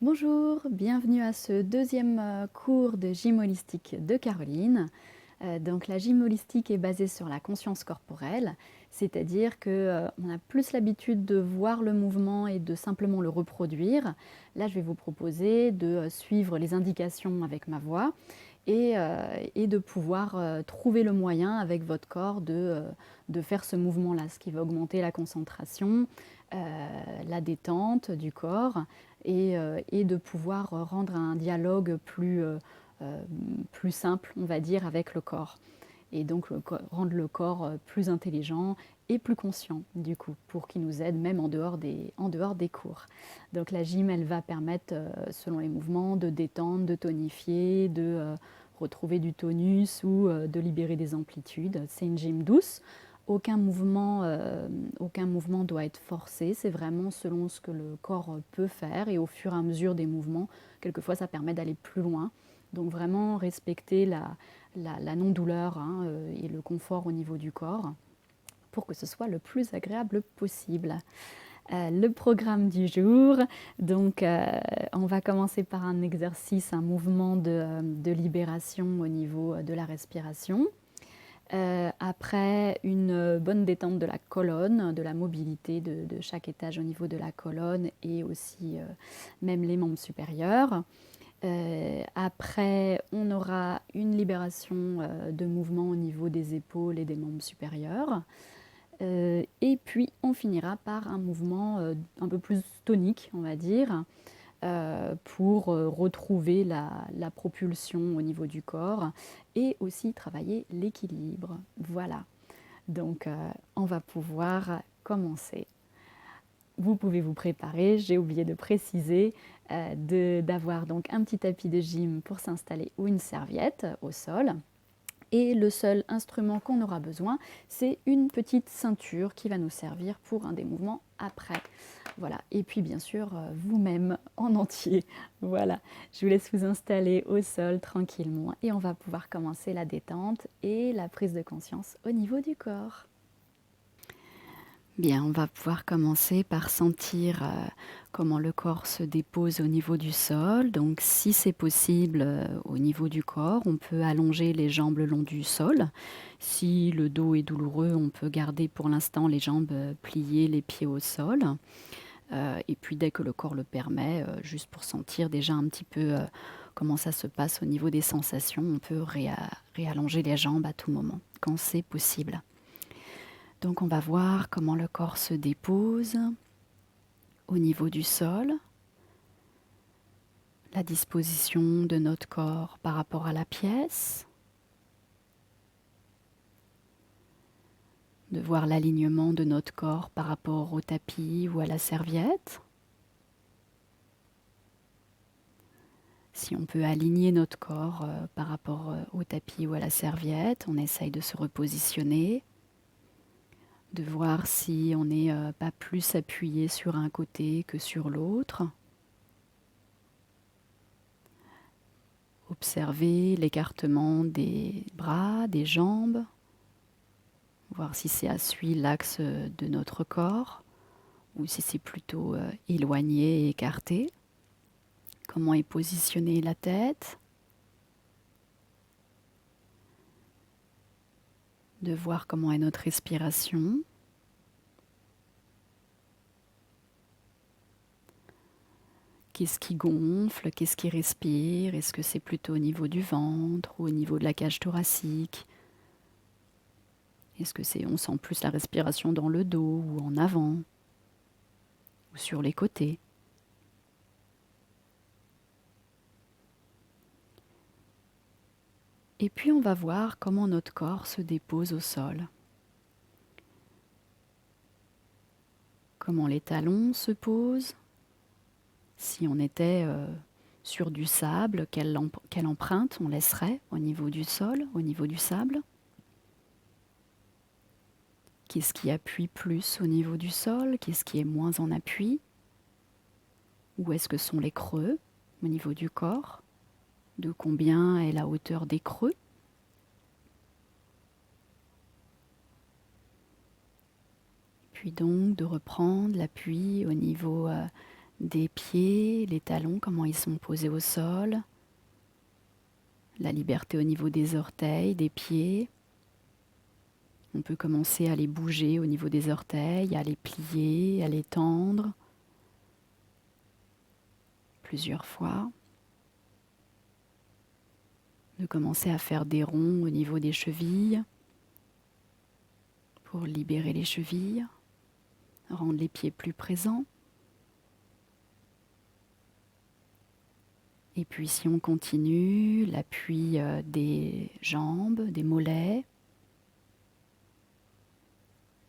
Bonjour, bienvenue à ce deuxième cours de gym holistique de Caroline. Donc la gym holistique est basée sur la conscience corporelle, c'est-à-dire que on a plus l'habitude de voir le mouvement et de simplement le reproduire. Là, je vais vous proposer de suivre les indications avec ma voix et de pouvoir trouver le moyen avec votre corps de faire ce mouvement-là, ce qui va augmenter la concentration, la détente du corps et de pouvoir rendre un dialogue plus simple, on va dire, avec le corps. Et donc rendre le corps plus intelligent et plus conscient, du coup, pour qu'il nous aide même en dehors des cours. Donc la gym, elle va permettre, selon les mouvements, de détendre, de tonifier, de retrouver du tonus ou de libérer des amplitudes. C'est une gym douce. Aucun mouvement doit être forcé, c'est vraiment selon ce que le corps peut faire et au fur et à mesure des mouvements, quelquefois ça permet d'aller plus loin. Donc vraiment respecter la non-douleur et le confort au niveau du corps pour que ce soit le plus agréable possible. Le programme du jour, donc on va commencer par un exercice, un mouvement de libération au niveau de la respiration. Après, une bonne détente de la colonne, de la mobilité de chaque étage au niveau de la colonne et aussi même les membres supérieurs. Après, on aura une libération de mouvement au niveau des épaules et des membres supérieurs. Et puis, on finira par un mouvement un peu plus tonique, on va dire, pour retrouver la propulsion au niveau du corps et aussi travailler l'équilibre. Voilà. Donc, on va pouvoir commencer. Vous pouvez vous préparer, j'ai oublié de préciser, d'avoir donc un petit tapis de gym pour s'installer ou une serviette au sol. Et le seul instrument qu'on aura besoin, c'est une petite ceinture qui va nous servir pour un des mouvements après. Voilà. Et puis bien sûr, vous-même en entier. Voilà. Je vous laisse vous installer au sol tranquillement et on va pouvoir commencer la détente et la prise de conscience au niveau du corps. Bien, on va pouvoir commencer par sentir comment le corps se dépose au niveau du sol. Donc, si c'est possible au niveau du corps, on peut allonger les jambes le long du sol. Si le dos est douloureux, on peut garder pour l'instant les jambes pliées, les pieds au sol. Et puis, dès que le corps le permet, juste pour sentir déjà un petit peu comment ça se passe au niveau des sensations, on peut réallonger les jambes à tout moment, quand c'est possible. Donc on va voir comment le corps se dépose au niveau du sol, la disposition de notre corps par rapport à la pièce, de voir l'alignement de notre corps par rapport au tapis ou à la serviette. Si on peut aligner notre corps par rapport au tapis ou à la serviette, on essaye de se repositionner, de voir si on n'est pas plus appuyé sur un côté que sur l'autre. Observer l'écartement des bras, des jambes, voir si ça suit l'axe de notre corps ou si c'est plutôt éloigné et écarté. Comment est positionnée la tête. De voir comment est notre respiration. Qu'est-ce qui gonfle, qu'est-ce qui respire? Est-ce que c'est plutôt au niveau du ventre ou au niveau de la cage thoracique? Est-ce que on sent plus la respiration dans le dos ou en avant ou sur les côtés? Et puis on va voir comment notre corps se dépose au sol. Comment les talons se posent. Si on était sur du sable, quelle empreinte on laisserait au niveau du sol, au niveau du sable? Qu'est-ce qui appuie plus au niveau du sol? Qu'est-ce qui est moins en appui? Où est-ce que sont les creux au niveau du corps? De combien est la hauteur des creux? Puis donc de reprendre l'appui au niveau des pieds, les talons, comment ils sont posés au sol, la liberté au niveau des orteils, des pieds. On peut commencer à les bouger au niveau des orteils, à les plier, à les tendre plusieurs fois. De commencer à faire des ronds au niveau des chevilles pour libérer les chevilles, rendre les pieds plus présents. Et puis si on continue, l'appui des jambes, des mollets,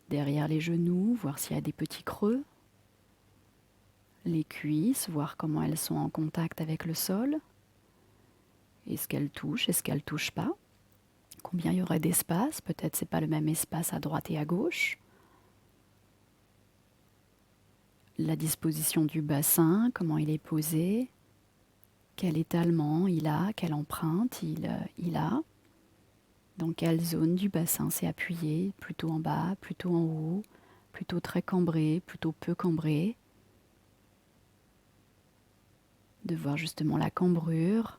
derrière les genoux, voir s'il y a des petits creux. Les cuisses, voir comment elles sont en contact avec le sol. Est-ce qu'elles touchent, est-ce qu'elles ne touchent pas? Combien il y aurait d'espace? Peut-être c'est pas le même espace à droite et à gauche. La disposition du bassin, comment il est posé, quel étalement il a, quelle empreinte il a, dans quelle zone du bassin c'est appuyé, plutôt en bas, plutôt en haut, plutôt très cambré, plutôt peu cambré. De voir justement la cambrure.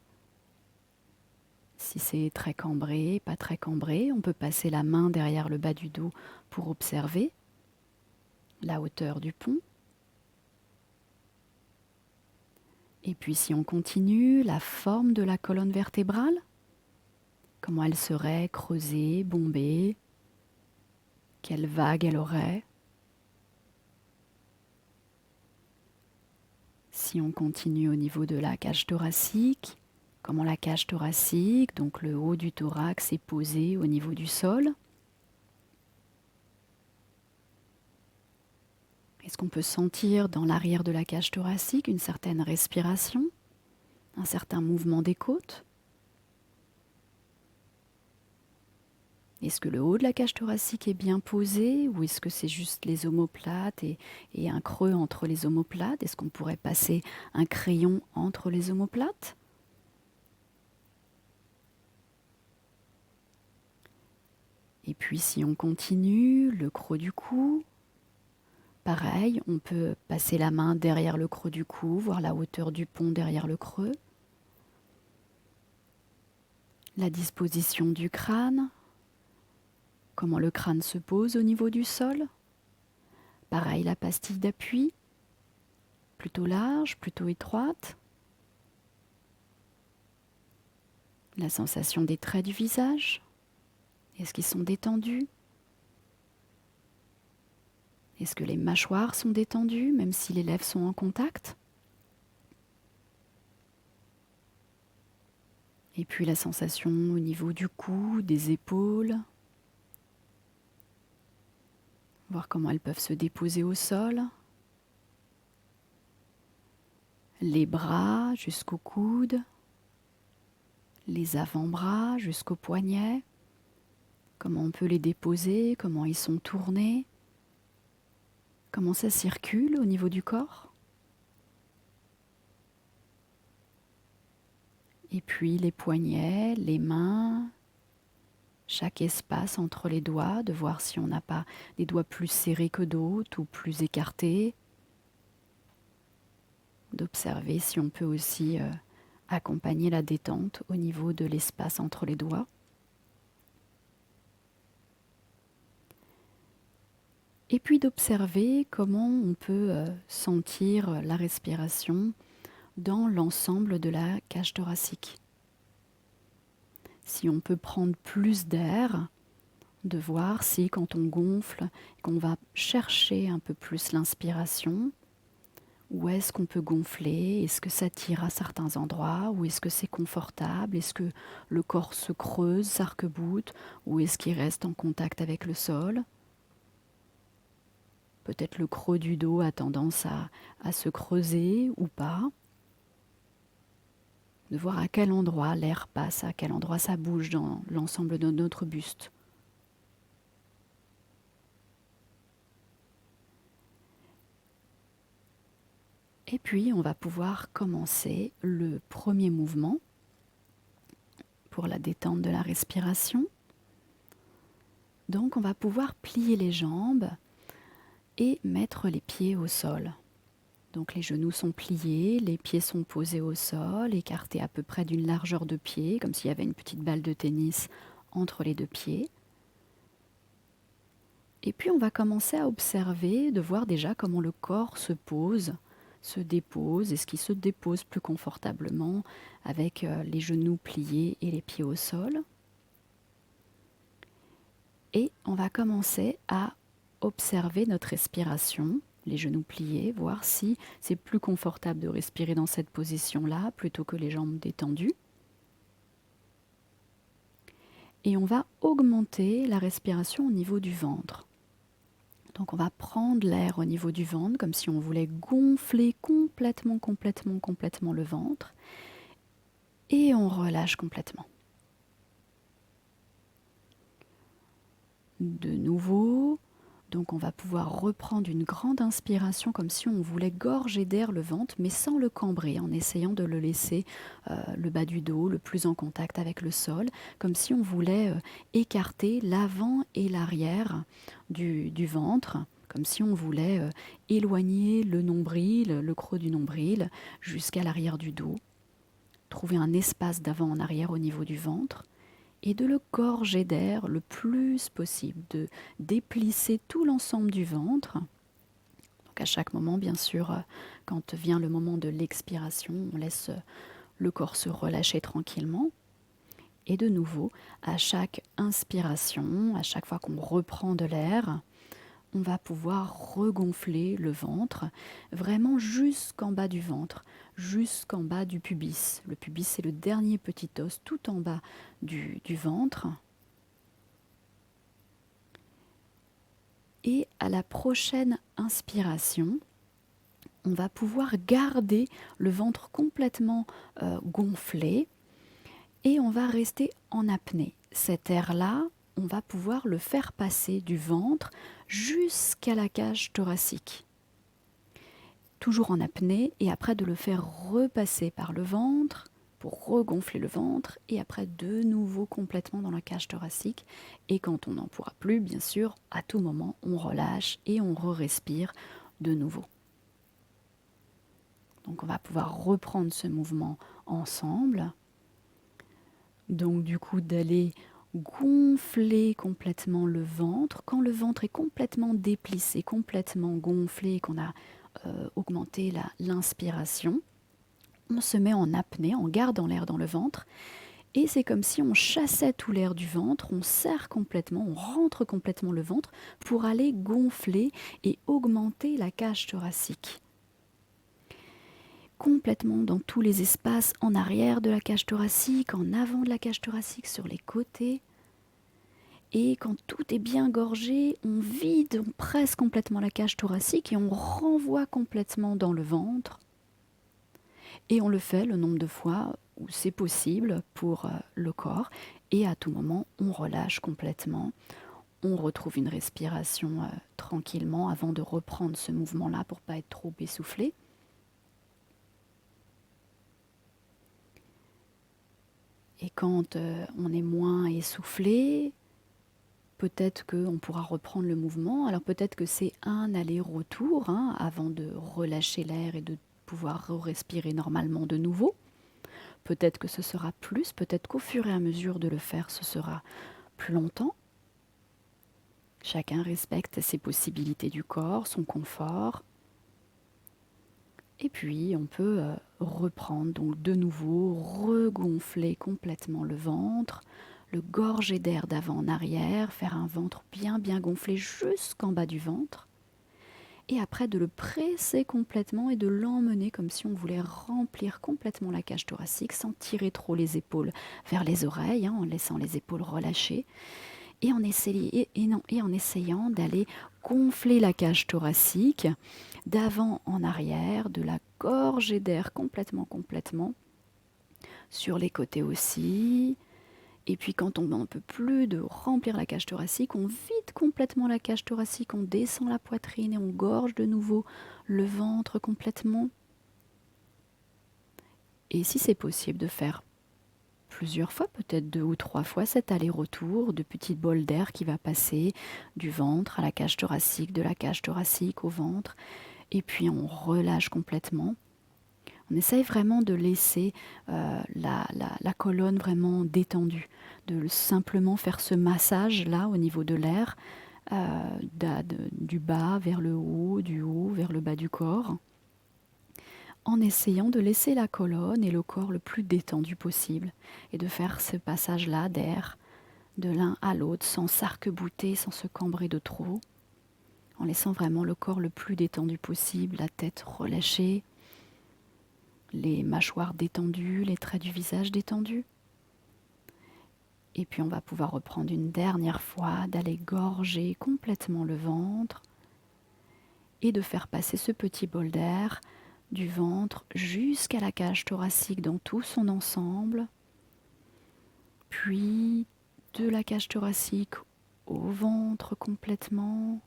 Si c'est très cambré, pas très cambré, on peut passer la main derrière le bas du dos pour observer la hauteur du pont. Et puis si on continue, la forme de la colonne vertébrale, comment elle serait creusée, bombée, quelle vague elle aurait. Si on continue au niveau de la cage thoracique, comment la cage thoracique, donc le haut du thorax, est posé au niveau du sol. Est-ce qu'on peut sentir dans l'arrière de la cage thoracique une certaine respiration, un certain mouvement des côtes? Est-ce que le haut de la cage thoracique est bien posé ou est-ce que c'est juste les omoplates et un creux entre les omoplates? Est-ce qu'on pourrait passer un crayon entre les omoplates? Et puis si on continue, le creux du cou, pareil, on peut passer la main derrière le creux du cou, voir la hauteur du pont derrière le creux. La disposition du crâne, comment le crâne se pose au niveau du sol. Pareil, la pastille d'appui, plutôt large, plutôt étroite. La sensation des traits du visage, est-ce qu'ils sont détendus? Est-ce que les mâchoires sont détendues, même si les lèvres sont en contact? Et puis la sensation au niveau du cou, des épaules. Voir comment elles peuvent se déposer au sol. Les bras jusqu'au coude. Les avant-bras jusqu'au poignet. Comment on peut les déposer, comment ils sont tournés. Comment ça circule au niveau du corps. Et puis les poignets, les mains, chaque espace entre les doigts, de voir si on n'a pas des doigts plus serrés que d'autres ou plus écartés. D'observer si on peut aussi accompagner la détente au niveau de l'espace entre les doigts. Et puis d'observer comment on peut sentir la respiration dans l'ensemble de la cage thoracique. Si on peut prendre plus d'air, de voir si quand on gonfle, qu'on va chercher un peu plus l'inspiration, où est-ce qu'on peut gonfler? Est-ce que ça tire à certains endroits? Ou est-ce que c'est confortable? Est-ce que le corps se creuse, s'arc-boute? Ou est-ce qu'il reste en contact avec le sol? Peut-être le creux du dos a tendance à se creuser ou pas. De voir à quel endroit l'air passe, à quel endroit ça bouge dans l'ensemble de notre buste. Et puis, on va pouvoir commencer le premier mouvement pour la détente de la respiration. Donc, on va pouvoir plier les jambes et mettre les pieds au sol. Donc les genoux sont pliés, les pieds sont posés au sol, écartés à peu près d'une largeur de pied, comme s'il y avait une petite balle de tennis entre les deux pieds. Et puis on va commencer à observer, de voir déjà comment le corps se pose, se dépose, est-ce qu'il se dépose plus confortablement avec les genoux pliés et les pieds au sol. Et on va commencer à observer notre respiration, les genoux pliés, voir si c'est plus confortable de respirer dans cette position-là plutôt que les jambes détendues. Et on va augmenter la respiration au niveau du ventre. Donc on va prendre l'air au niveau du ventre comme si on voulait gonfler complètement le ventre. Et on relâche complètement. De nouveau, donc on va pouvoir reprendre une grande inspiration comme si on voulait gorger d'air le ventre, mais sans le cambrer, en essayant de le laisser le bas du dos le plus en contact avec le sol, comme si on voulait écarter l'avant et l'arrière du ventre, comme si on voulait éloigner le nombril, le creux du nombril, jusqu'à l'arrière du dos. Trouver un espace d'avant en arrière au niveau du ventre. Et de le gorger d'air le plus possible, de déplisser tout l'ensemble du ventre. Donc à chaque moment, bien sûr, quand vient le moment de l'expiration, on laisse le corps se relâcher tranquillement. Et de nouveau, à chaque inspiration, à chaque fois qu'on reprend de l'air, on va pouvoir regonfler le ventre, vraiment jusqu'en bas du ventre, jusqu'en bas du pubis. Le pubis, c'est le dernier petit os tout en bas du ventre. Et à la prochaine inspiration, on va pouvoir garder le ventre complètement gonflé et on va rester en apnée. Cet air-là, on va pouvoir le faire passer du ventre jusqu'à la cage thoracique. Toujours en apnée, et après de le faire repasser par le ventre pour regonfler le ventre, et après de nouveau complètement dans la cage thoracique. Et quand on n'en pourra plus, bien sûr, à tout moment, on relâche et on re-respire de nouveau. Donc on va pouvoir reprendre ce mouvement ensemble. Donc du coup d'aller gonfler complètement le ventre. Quand le ventre est complètement déplissé, complètement gonflé, qu'on a augmenté l'inspiration, on se met en apnée, en gardant l'air dans le ventre. Et c'est comme si on chassait tout l'air du ventre, on serre complètement, on rentre complètement le ventre pour aller gonfler et augmenter la cage thoracique. Complètement dans tous les espaces, en arrière de la cage thoracique, en avant de la cage thoracique, sur les côtés. Et quand tout est bien gorgé, on vide, on presse complètement la cage thoracique et on renvoie complètement dans le ventre. Et on le fait le nombre de fois où c'est possible pour le corps. Et à tout moment, on relâche complètement. On retrouve une respiration tranquillement avant de reprendre ce mouvement-là pour ne pas être trop essoufflé. Et quand on est moins essoufflé, peut-être qu'on pourra reprendre le mouvement. Alors peut-être que c'est un aller-retour avant de relâcher l'air et de pouvoir respirer normalement de nouveau. Peut-être que ce sera plus, peut-être qu'au fur et à mesure de le faire, ce sera plus longtemps. Chacun respecte ses possibilités du corps, son confort. Et puis on peut reprendre donc de nouveau, regonfler complètement le ventre, le gorger d'air d'avant en arrière, faire un ventre bien gonflé jusqu'en bas du ventre. Et après de le presser complètement et de l'emmener comme si on voulait remplir complètement la cage thoracique sans tirer trop les épaules vers les oreilles, en laissant les épaules relâchées. Et en essayant d'aller gonfler la cage thoracique d'avant en arrière, de la gorger d'air complètement, sur les côtés aussi. Et puis quand on n'en peut plus de remplir la cage thoracique, on vide complètement la cage thoracique, on descend la poitrine et on gorge de nouveau le ventre complètement. Et si c'est possible de faire plusieurs fois, peut-être 2 ou 3 fois, cet aller-retour de petites bols d'air qui va passer du ventre à la cage thoracique, de la cage thoracique au ventre. et puis on relâche complètement. On essaye vraiment de laisser la colonne vraiment détendue, de simplement faire ce massage là au niveau de l'air, du bas vers le haut, du haut vers le bas du corps, en essayant de laisser la colonne et le corps le plus détendu possible et de faire ce passage-là d'air de l'un à l'autre sans s'arc-bouter, sans se cambrer de trop, en laissant vraiment le corps le plus détendu possible, la tête relâchée, les mâchoires détendues, les traits du visage détendus. Et puis on va pouvoir reprendre une dernière fois, d'aller gorger complètement le ventre et de faire passer ce petit bol d'air du ventre jusqu'à la cage thoracique dans tout son ensemble, puis de la cage thoracique au ventre complètement,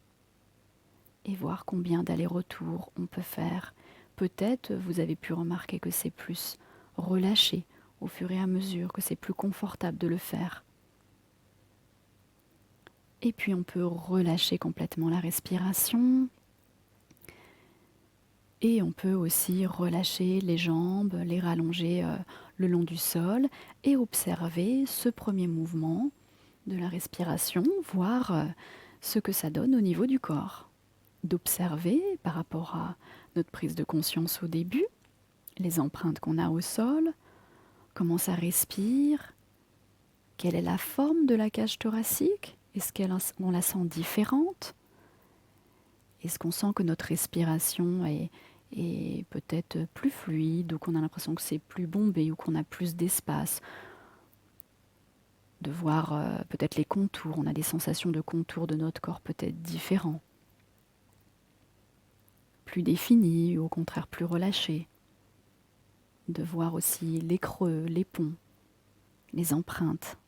et voir combien d'allers-retours on peut faire. Peut-être vous avez pu remarquer que c'est plus relâché au fur et à mesure, que c'est plus confortable de le faire. Et puis on peut relâcher complètement la respiration. Et on peut aussi relâcher les jambes, les rallonger le long du sol et observer ce premier mouvement de la respiration, voir ce que ça donne au niveau du corps. D'observer par rapport à notre prise de conscience au début, les empreintes qu'on a au sol, comment ça respire, quelle est la forme de la cage thoracique, est-ce qu'on la sent différente, est-ce qu'on sent que notre respiration est peut-être plus fluide, ou qu'on a l'impression que c'est plus bombé, ou qu'on a plus d'espace, de voir peut-être les contours, on a des sensations de contours de notre corps peut-être différents, plus définis, ou au contraire plus relâchés, de voir aussi les creux, les ponts, les empreintes,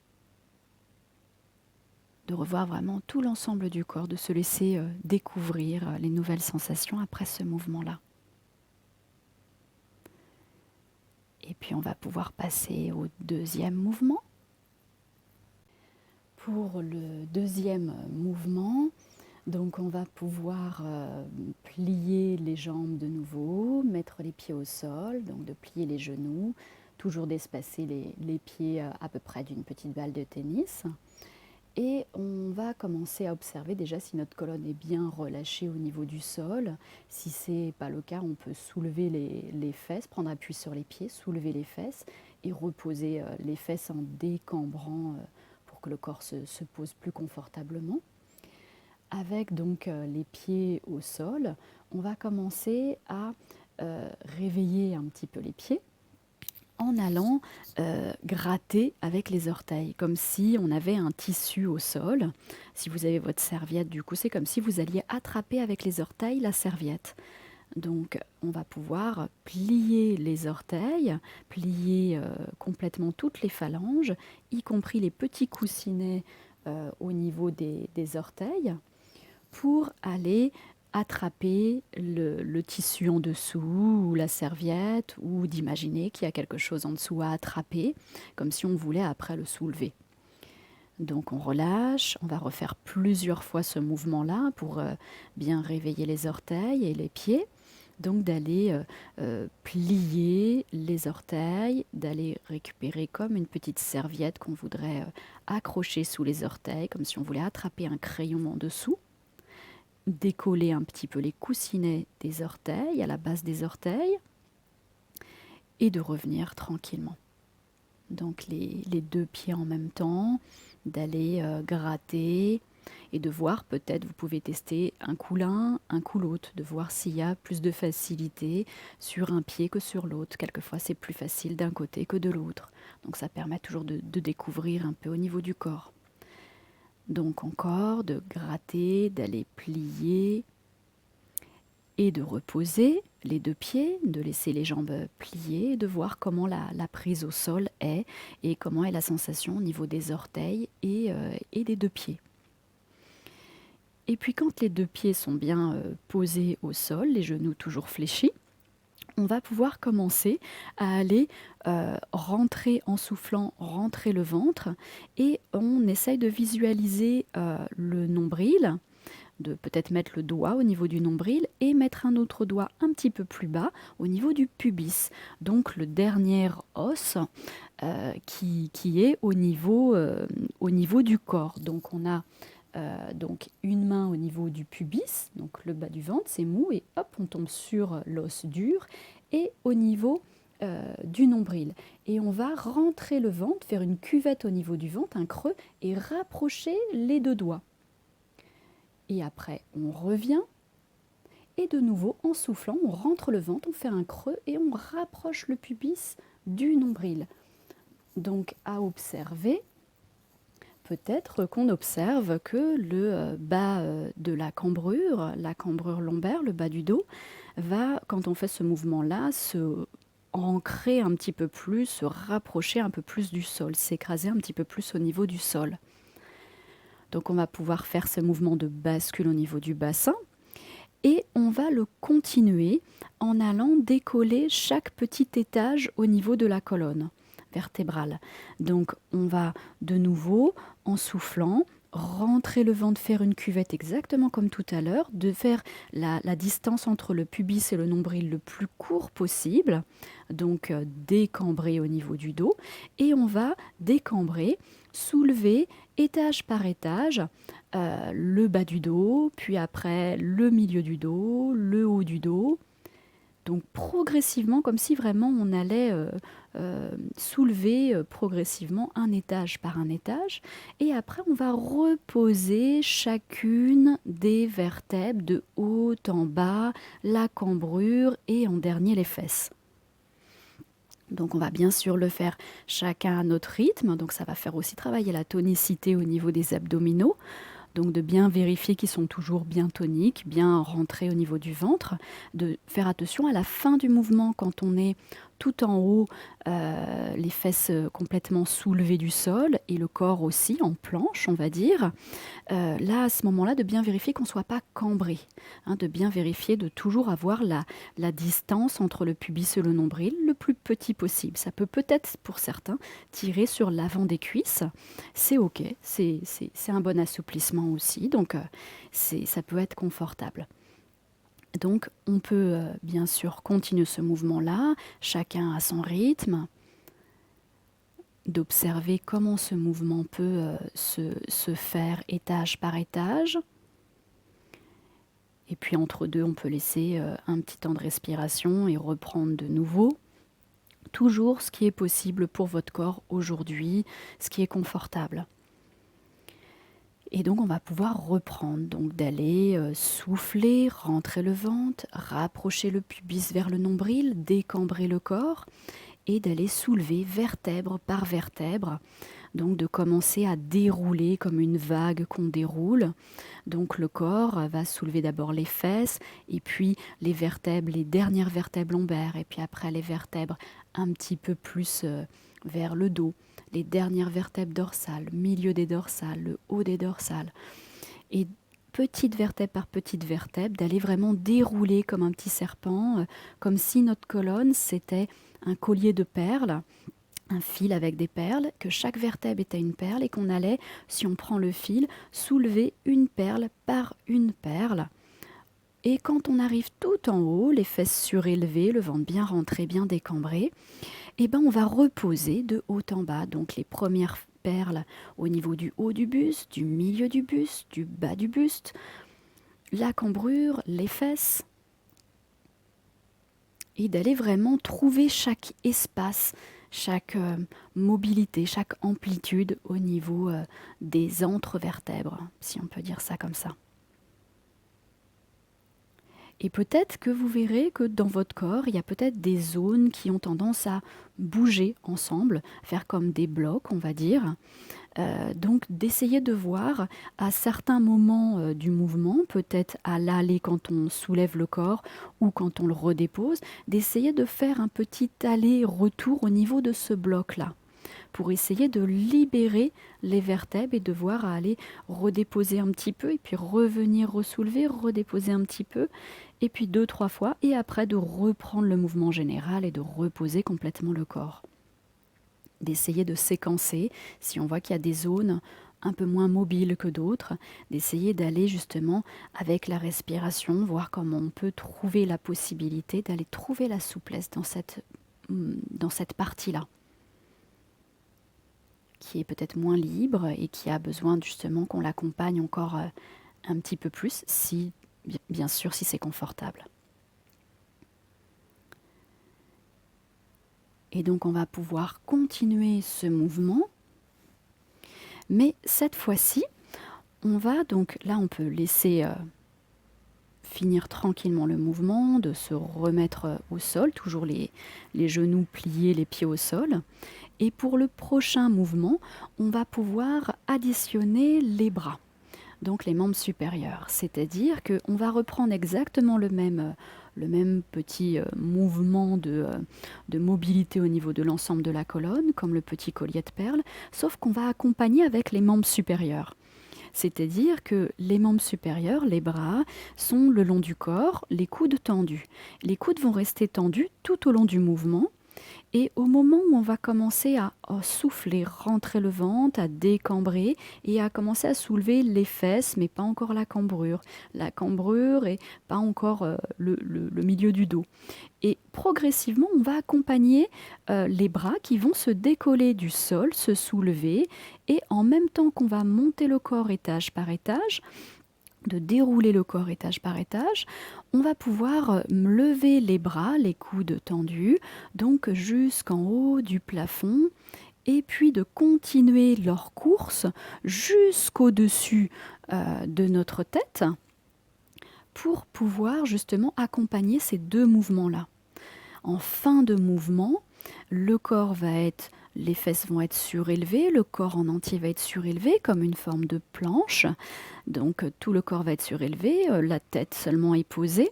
de revoir vraiment tout l'ensemble du corps, de se laisser découvrir les nouvelles sensations après ce mouvement-là. Et puis on va pouvoir passer au deuxième mouvement. Pour le deuxième mouvement, donc on va pouvoir plier les jambes de nouveau, mettre les pieds au sol, donc de plier les genoux, toujours d'espacer les pieds à peu près d'une petite balle de tennis. Et on va commencer à observer déjà si notre colonne est bien relâchée au niveau du sol. Si ce n'est pas le cas, on peut soulever les fesses, prendre appui sur les pieds, soulever les fesses et reposer les fesses en décambrant pour que le corps se pose plus confortablement. Avec donc les pieds au sol, on va commencer à réveiller un petit peu les pieds en allant gratter avec les orteils, comme si on avait un tissu au sol. Si vous avez votre serviette, du coup, c'est comme si vous alliez attraper avec les orteils la serviette. Donc, on va pouvoir plier les orteils, plier complètement toutes les phalanges, y compris les petits coussinets au niveau des orteils, pour aller attraper le tissu en dessous ou la serviette, ou d'imaginer qu'il y a quelque chose en dessous à attraper, comme si on voulait après le soulever. Donc on relâche, on va refaire plusieurs fois ce mouvement-là pour bien réveiller les orteils et les pieds. Donc d'aller plier les orteils, d'aller récupérer comme une petite serviette qu'on voudrait accrocher sous les orteils, comme si on voulait attraper un crayon en dessous. Décoller un petit peu les coussinets des orteils, à la base des orteils, et de revenir tranquillement. Donc les deux pieds en même temps, d'aller gratter et de voir, peut-être vous pouvez tester un coup l'un, un coup l'autre, de voir s'il y a plus de facilité sur un pied que sur l'autre. Quelquefois c'est plus facile d'un côté que de l'autre. Donc ça permet toujours de découvrir un peu au niveau du corps. Donc encore de gratter, d'aller plier et de reposer les deux pieds, de laisser les jambes pliées, de voir comment la prise au sol est et comment est la sensation au niveau des orteils et des deux pieds. Et puis quand les deux pieds sont bien posés au sol, les genoux toujours fléchis, on va pouvoir commencer à aller rentrer en soufflant, rentrer le ventre, et on essaye de visualiser le nombril, de peut-être mettre le doigt au niveau du nombril et mettre un autre doigt un petit peu plus bas au niveau du pubis, donc le dernier os qui est au niveau du corps. Donc on a donc une main au niveau du pubis, donc le bas du ventre, c'est mou, et hop, on tombe sur l'os dur, et au niveau du nombril. Et on va rentrer le ventre, faire une cuvette au niveau du ventre, un creux, et rapprocher les deux doigts. Et après, on revient, et de nouveau, en soufflant, on rentre le ventre, on fait un creux, et on rapproche le pubis du nombril. Donc à observer, peut-être qu'on observe que le bas de la cambrure lombaire, le bas du dos, va, quand on fait ce mouvement-là, se ancrer un petit peu plus, se rapprocher un peu plus du sol, s'écraser un petit peu plus au niveau du sol. Donc on va pouvoir faire ce mouvement de bascule au niveau du bassin et on va le continuer en allant décoller chaque petit étage au niveau de la colonne vertébrale. Donc on va de nouveau, en soufflant, rentrer le ventre, faire une cuvette exactement comme tout à l'heure, de faire la distance entre le pubis et le nombril le plus court possible, donc décambrer au niveau du dos, et on va décambrer, soulever étage par étage, le bas du dos, puis après le milieu du dos, le haut du dos, donc progressivement, comme si vraiment on allait soulever progressivement un étage par un étage. Et après, on va reposer chacune des vertèbres de haut en bas, la cambrure et en dernier les fesses. Donc on va bien sûr le faire chacun à notre rythme, donc ça va faire aussi travailler la tonicité au niveau des abdominaux. Donc de bien vérifier qu'ils sont toujours bien toniques, bien rentrés au niveau du ventre, de faire attention à la fin du mouvement quand on est tout en haut, les fesses complètement soulevées du sol et le corps aussi en planche, on va dire. Là, à ce moment-là, de bien vérifier qu'on ne soit pas cambré, hein, de bien vérifier de toujours avoir la distance entre le pubis et le nombril le plus petit possible. Ça peut peut-être, pour certains, tirer sur l'avant des cuisses. C'est OK, c'est un bon assouplissement aussi, donc ça peut être confortable. Donc on peut bien sûr continuer ce mouvement-là, chacun à son rythme, d'observer comment ce mouvement peut se faire étage par étage. Et puis entre deux, on peut laisser un petit temps de respiration et reprendre de nouveau. Toujours ce qui est possible pour votre corps aujourd'hui, ce qui est confortable. Et donc on va pouvoir reprendre, donc d'aller souffler, rentrer le ventre, rapprocher le pubis vers le nombril, décambrer le corps et d'aller soulever vertèbre par vertèbre. Donc de commencer à dérouler comme une vague qu'on déroule. Donc le corps va soulever d'abord les fesses et puis les vertèbres, les dernières vertèbres lombaires et puis après les vertèbres un petit peu plus vers le dos, les dernières vertèbres dorsales, milieu des dorsales, le haut des dorsales. Et petite vertèbre par petite vertèbre, d'aller vraiment dérouler comme un petit serpent, comme si notre colonne c'était un collier de perles, un fil avec des perles, que chaque vertèbre était une perle et qu'on allait, si on prend le fil, soulever une perle par une perle. Et quand on arrive tout en haut, les fesses surélevées, le ventre bien rentré, bien décambré, et ben on va reposer de haut en bas. Donc les premières perles au niveau du haut du buste, du milieu du buste, du bas du buste, la cambrure, les fesses. Et d'aller vraiment trouver chaque espace, chaque mobilité, chaque amplitude au niveau des entrevertèbres, si on peut dire ça comme ça. Et peut-être que vous verrez que dans votre corps, il y a peut-être des zones qui ont tendance à bouger ensemble, faire comme des blocs, on va dire. Donc d'essayer de voir à certains moments du mouvement, peut-être à l'aller quand on soulève le corps ou quand on le redépose, d'essayer de faire un petit aller-retour au niveau de ce bloc-là, pour essayer de libérer les vertèbres et de voir à aller redéposer un petit peu et puis revenir ressoulever, redéposer un petit peu et puis 2-3 fois et après de reprendre le mouvement général et de reposer complètement le corps. D'essayer de séquencer si on voit qu'il y a des zones un peu moins mobiles que d'autres, d'essayer d'aller justement avec la respiration, voir comment on peut trouver la possibilité d'aller trouver la souplesse dans cette partie-là, qui est peut-être moins libre et qui a besoin justement qu'on l'accompagne encore un petit peu plus, si, bien sûr, si c'est confortable. Et donc on va pouvoir continuer ce mouvement, mais cette fois-ci, on va donc, là on peut laisser finir tranquillement le mouvement, de se remettre au sol, toujours les genoux pliés, les pieds au sol. Et pour le prochain mouvement, on va pouvoir additionner les bras, donc les membres supérieurs. C'est-à-dire qu'on va reprendre exactement le même petit mouvement de mobilité au niveau de l'ensemble de la colonne, comme le petit collier de perles, sauf qu'on va accompagner avec les membres supérieurs. C'est-à-dire que les membres supérieurs, les bras, sont le long du corps, les coudes tendus. Les coudes vont rester tendus tout au long du mouvement. Et au moment où on va commencer à souffler, rentrer le ventre, à décambrer et à commencer à soulever les fesses, mais pas encore la cambrure. La cambrure et pas encore le milieu du dos. Et progressivement, on va accompagner les bras qui vont se décoller du sol, se soulever, et en même temps qu'on va monter le corps étage par étage, de dérouler le corps étage par étage, on va pouvoir lever les bras, les coudes tendus, donc jusqu'en haut du plafond, et puis de continuer leur course jusqu'au-dessus de notre tête, pour pouvoir justement accompagner ces deux mouvements-là. En fin de mouvement, le corps va être, les fesses vont être surélevées, le corps en entier va être surélevé comme une forme de planche. Donc tout le corps va être surélevé, la tête seulement est posée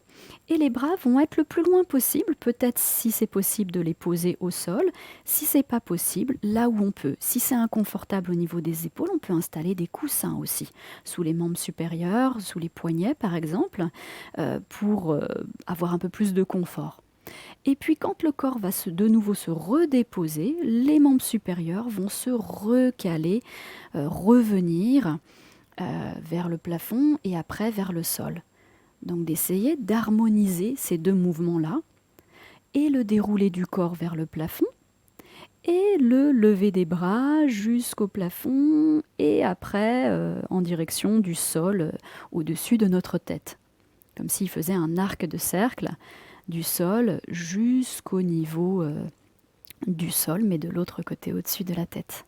et les bras vont être le plus loin possible, peut-être si c'est possible de les poser au sol, si c'est pas possible, là où on peut. Si c'est inconfortable au niveau des épaules, on peut installer des coussins aussi, sous les membres supérieurs, sous les poignets par exemple, pour avoir un peu plus de confort. Et puis quand le corps va de nouveau se redéposer, les membres supérieurs vont se recaler, revenir vers le plafond et après vers le sol. Donc d'essayer d'harmoniser ces deux mouvements-là et le déroulé du corps vers le plafond et le lever des bras jusqu'au plafond et après en direction du sol au-dessus de notre tête. Comme s'il faisait un arc de cercle du sol jusqu'au niveau du sol, mais de l'autre côté, au-dessus de la tête.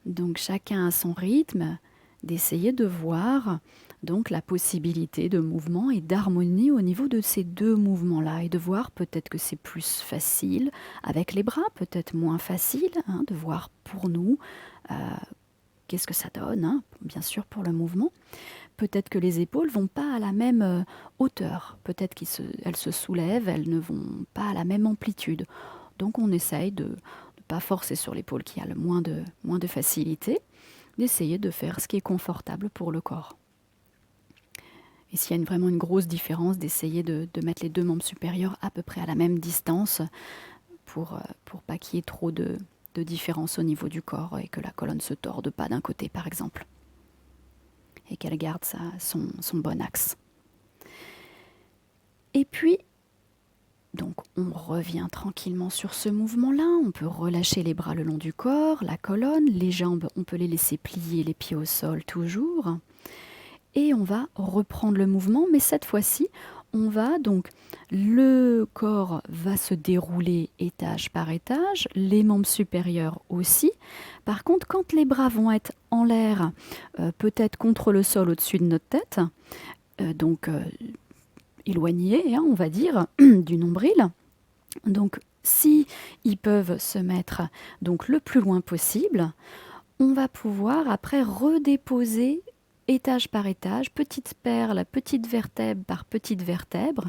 Donc chacun a son rythme, d'essayer de voir donc la possibilité de mouvement et d'harmonie au niveau de ces deux mouvements-là, et de voir peut-être que c'est plus facile avec les bras, peut-être moins facile, de voir pour nous qu'est-ce que ça donne, bien sûr pour le mouvement. Peut-être que les épaules vont pas à la même hauteur. Peut-être qu'elles se soulèvent, elles ne vont pas à la même amplitude. Donc on essaye de ne pas forcer sur l'épaule qui a le moins de facilité, d'essayer de faire ce qui est confortable pour le corps. Et s'il y a vraiment une grosse différence, d'essayer de mettre les deux membres supérieurs à peu près à la même distance pour pas qu'il y ait trop de différence au niveau du corps et que la colonne se torde pas d'un côté par exemple. Et qu'elle garde son bon axe. Et puis, donc on revient tranquillement sur ce mouvement-là, on peut relâcher les bras le long du corps, la colonne, les jambes, on peut les laisser plier, les pieds au sol toujours. Et on va reprendre le mouvement, mais cette fois-ci, on va donc, le corps va se dérouler étage par étage, les membres supérieurs aussi. Par contre, quand les bras vont être en l'air, peut-être contre le sol au-dessus de notre tête, donc éloignés, on va dire, du nombril. Donc, si ils peuvent se mettre donc le plus loin possible, on va pouvoir après redéposer étage par étage, petite perle, petite vertèbre par petite vertèbre,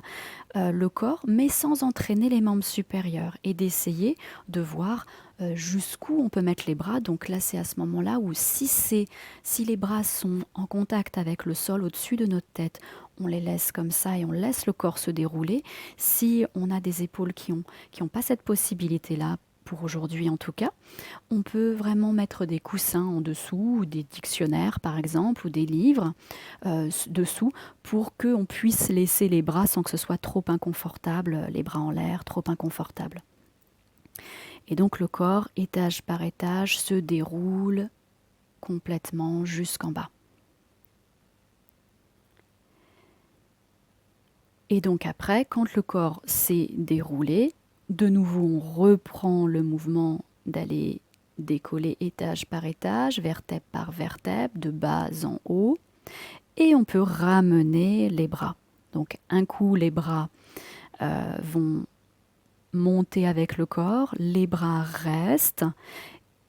le corps, mais sans entraîner les membres supérieurs, et d'essayer de voir jusqu'où on peut mettre les bras. Donc là, c'est à ce moment-là où si les bras sont en contact avec le sol au-dessus de notre tête, on les laisse comme ça et on laisse le corps se dérouler. Si on a des épaules qui ont pas cette possibilité-là, pour aujourd'hui en tout cas. On peut vraiment mettre des coussins en dessous, ou des dictionnaires par exemple, ou des livres dessous, pour qu'on puisse laisser les bras sans que ce soit trop inconfortable, les bras en l'air, trop inconfortable. Et donc le corps, étage par étage, se déroule complètement jusqu'en bas. Et donc après, quand le corps s'est déroulé, de nouveau on reprend le mouvement d'aller décoller étage par étage, vertèbre par vertèbre, de bas en haut, et on peut ramener les bras. Donc un coup les bras vont monter avec le corps, les bras restent,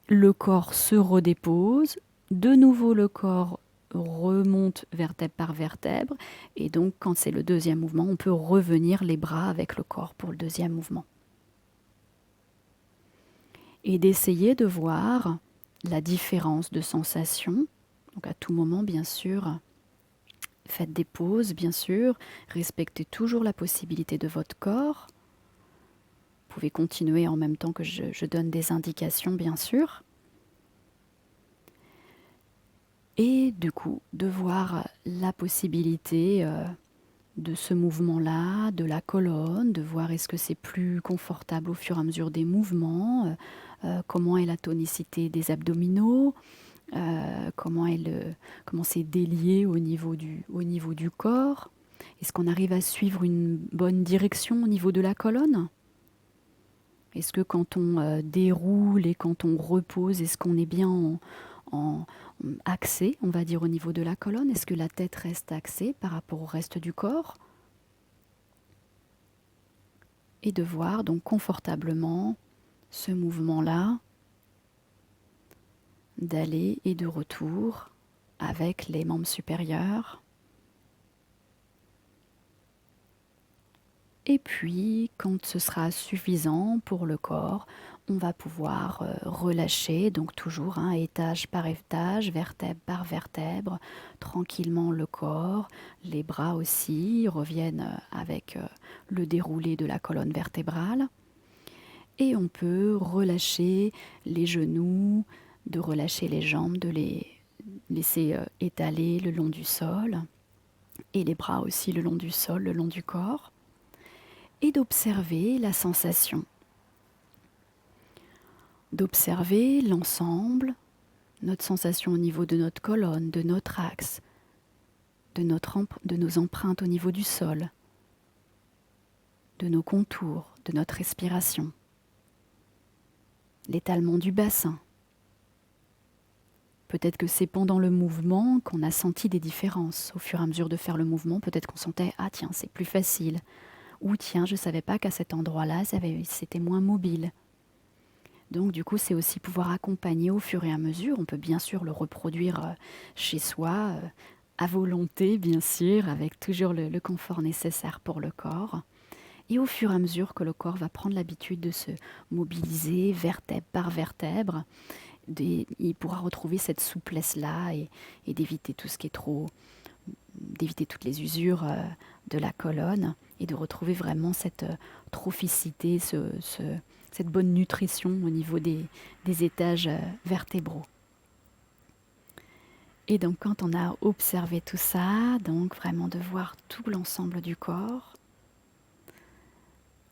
le corps se redépose, de nouveau le corps remonte vertèbre par vertèbre, et donc quand c'est le deuxième mouvement, on peut revenir les bras avec le corps pour le deuxième mouvement. Et d'essayer de voir la différence de sensation. Donc à tout moment, bien sûr, faites des pauses, bien sûr, respectez toujours la possibilité de votre corps. Vous pouvez continuer en même temps que je donne des indications, bien sûr. Et du coup, de voir la possibilité de ce mouvement-là, de la colonne, de voir est-ce que c'est plus confortable au fur et à mesure des mouvements, comment est la tonicité des abdominaux, comment c'est délié au niveau du corps. Est-ce qu'on arrive à suivre une bonne direction au niveau de la colonne? Est-ce que quand on déroule et quand on repose, est-ce qu'on est bien en axé, on va dire, au niveau de la colonne? Est-ce que la tête reste axée par rapport au reste du corps? Et de voir donc confortablement ce mouvement-là d'aller et de retour avec les membres supérieurs. Et puis, quand ce sera suffisant pour le corps, on va pouvoir relâcher, donc toujours étage par étage, vertèbre par vertèbre, tranquillement le corps, les bras aussi reviennent avec le déroulé de la colonne vertébrale. Et on peut relâcher les genoux, de relâcher les jambes, de les laisser étaler le long du sol, et les bras aussi le long du sol, le long du corps. Et d'observer la sensation, d'observer l'ensemble, notre sensation au niveau de notre colonne, de notre axe, de nos empreintes au niveau du sol, de nos contours, de notre respiration, l'étalement du bassin. Peut-être que c'est pendant le mouvement qu'on a senti des différences. Au fur et à mesure de faire le mouvement, peut-être qu'on sentait « Ah tiens, c'est plus facile ». Ou tiens, je ne savais pas qu'à cet endroit-là, c'était moins mobile. Donc du coup, c'est aussi pouvoir accompagner au fur et à mesure. On peut bien sûr le reproduire chez soi, à volonté bien sûr, avec toujours le confort nécessaire pour le corps. Et au fur et à mesure que le corps va prendre l'habitude de se mobiliser vertèbre par vertèbre, il pourra retrouver cette souplesse-là et d'éviter tout ce qui est d'éviter toutes les usures de la colonne et de retrouver vraiment cette trophicité, cette bonne nutrition au niveau des étages vertébraux. Et donc quand on a observé tout ça, donc vraiment de voir tout l'ensemble du corps,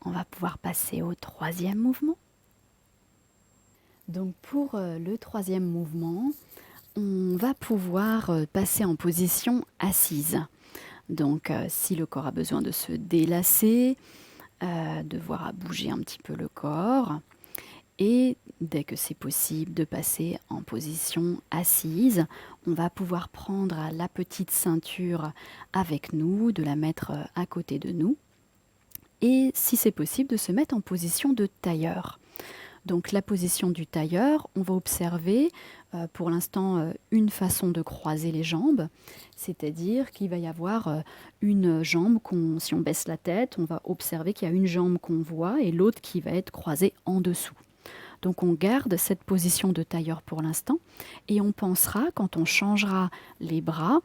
on va pouvoir passer au troisième mouvement. Donc pour le troisième mouvement, on va pouvoir passer en position assise. Donc si le corps a besoin de se délasser, devoir à bouger un petit peu le corps, et dès que c'est possible de passer en position assise, on va pouvoir prendre la petite ceinture avec nous, de la mettre à côté de nous, et si c'est possible de se mettre en position de tailleur. Donc la position du tailleur, on va observer pour l'instant une façon de croiser les jambes, c'est-à-dire qu'il va y avoir une jambe, si on baisse la tête, on va observer qu'il y a une jambe qu'on voit et l'autre qui va être croisée en dessous. Donc on garde cette position de tailleur pour l'instant et on pensera, quand on changera les bras,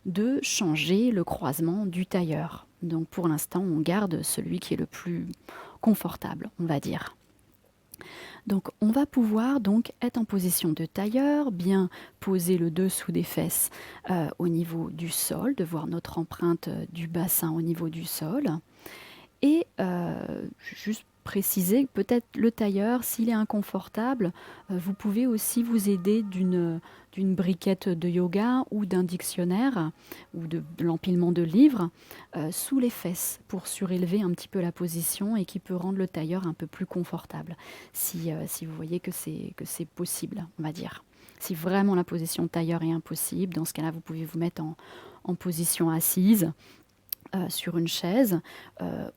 de changer le croisement du tailleur. Donc pour l'instant, on garde celui qui est le plus confortable, on va dire. Donc on va pouvoir donc être en position de tailleur, bien poser le dessous des fesses au niveau du sol, de voir notre empreinte du bassin au niveau du sol. Et juste préciser, peut-être le tailleur, s'il est inconfortable, vous pouvez aussi vous aider d'une briquette de yoga ou d'un dictionnaire ou de l'empilement de livres sous les fesses pour surélever un petit peu la position et qui peut rendre le tailleur un peu plus confortable. Si vous voyez que c'est possible, on va dire. Si vraiment la position tailleur est impossible, dans ce cas-là, vous pouvez vous mettre en position assise sur une chaise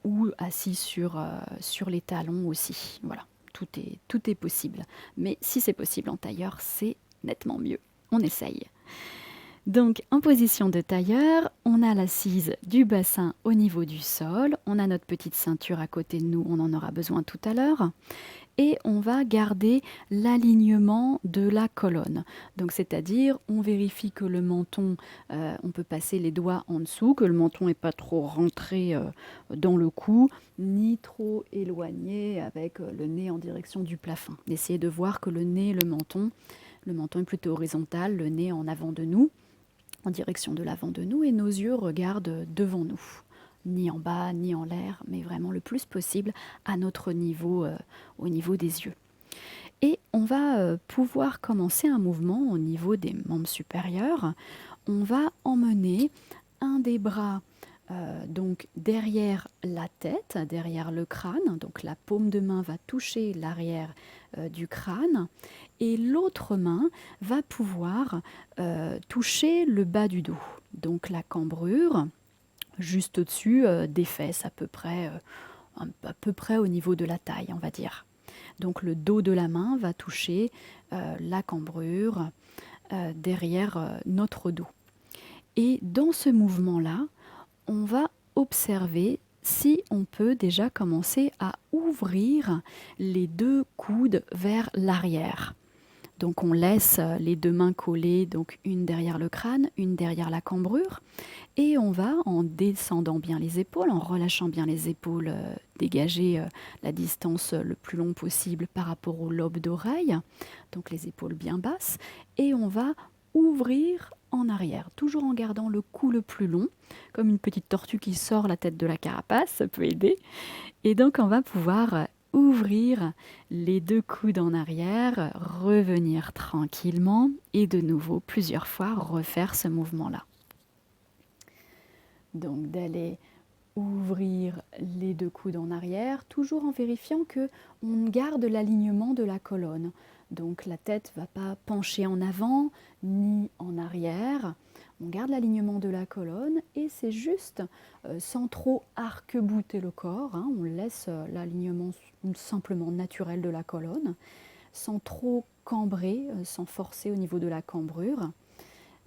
ou assis sur les talons aussi. Voilà, tout est possible. Mais si c'est possible en tailleur, c'est nettement mieux. On essaye. Donc en position de tailleur, on a l'assise du bassin au niveau du sol, on a notre petite ceinture à côté de nous, on en aura besoin tout à l'heure. Et on va garder l'alignement de la colonne. Donc c'est-à-dire, on vérifie que le menton, on peut passer les doigts en dessous, que le menton n'est pas trop rentré dans le cou, ni trop éloigné avec le nez en direction du plafond. Essayez de voir que le nez, le menton est plutôt horizontal, le nez en avant de nous, en direction de l'avant de nous, et nos yeux regardent devant nous. Ni en bas, ni en l'air, mais vraiment le plus possible à notre niveau, au niveau des yeux. Et on va pouvoir commencer un mouvement au niveau des membres supérieurs. On va emmener un des bras donc derrière la tête, derrière le crâne, donc la paume de main va toucher l'arrière du crâne, et l'autre main va pouvoir toucher le bas du dos, donc la cambrure, juste au-dessus des fesses, à peu près au niveau de la taille, on va dire. Donc le dos de la main va toucher la cambrure derrière notre dos. Et dans ce mouvement-là, on va observer si on peut déjà commencer à ouvrir les deux coudes vers l'arrière. Donc on laisse les deux mains collées, donc une derrière le crâne, une derrière la cambrure, et on va, en descendant bien les épaules, en relâchant bien les épaules, dégager la distance le plus long possible par rapport au lobe d'oreille, donc les épaules bien basses, et on va ouvrir en arrière, toujours en gardant le cou le plus long, comme une petite tortue qui sort la tête de la carapace, ça peut aider. Et donc on va pouvoir ouvrir les deux coudes en arrière, revenir tranquillement et de nouveau plusieurs fois refaire ce mouvement-là. Donc d'aller ouvrir les deux coudes en arrière, toujours en vérifiant que on garde l'alignement de la colonne. Donc la tête ne va pas pencher en avant ni en arrière. On garde l'alignement de la colonne et c'est juste sans trop arc-bouter le corps. On laisse l'alignement simplement naturel de la colonne, sans trop cambrer, sans forcer au niveau de la cambrure,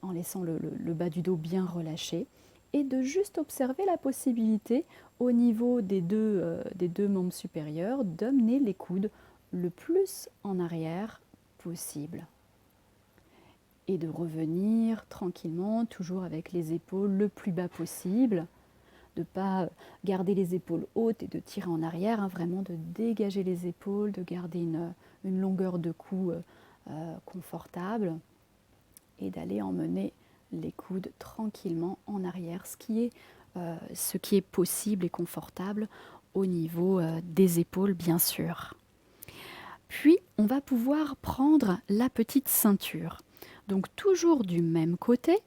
en laissant le bas du dos bien relâché. Et de juste observer la possibilité au niveau des deux membres supérieurs d'amener les coudes le plus en arrière possible. Et de revenir tranquillement, toujours avec les épaules le plus bas possible, de ne pas garder les épaules hautes et de tirer en arrière, vraiment de dégager les épaules, de garder une longueur de cou confortable et d'aller emmener les coudes tranquillement en arrière, ce qui est possible et confortable au niveau des épaules, bien sûr. Puis, on va pouvoir prendre la petite ceinture. Donc, toujours du même côté,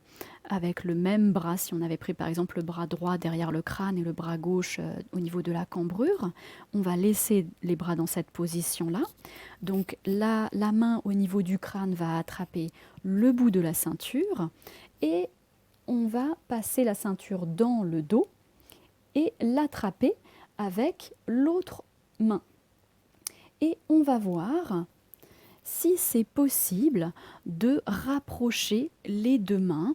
avec le même bras, si on avait pris par exemple le bras droit derrière le crâne et le bras gauche au niveau de la cambrure, on va laisser les bras dans cette position-là. Donc la main au niveau du crâne va attraper le bout de la ceinture et on va passer la ceinture dans le dos et l'attraper avec l'autre main. Et on va voir si c'est possible de rapprocher les deux mains,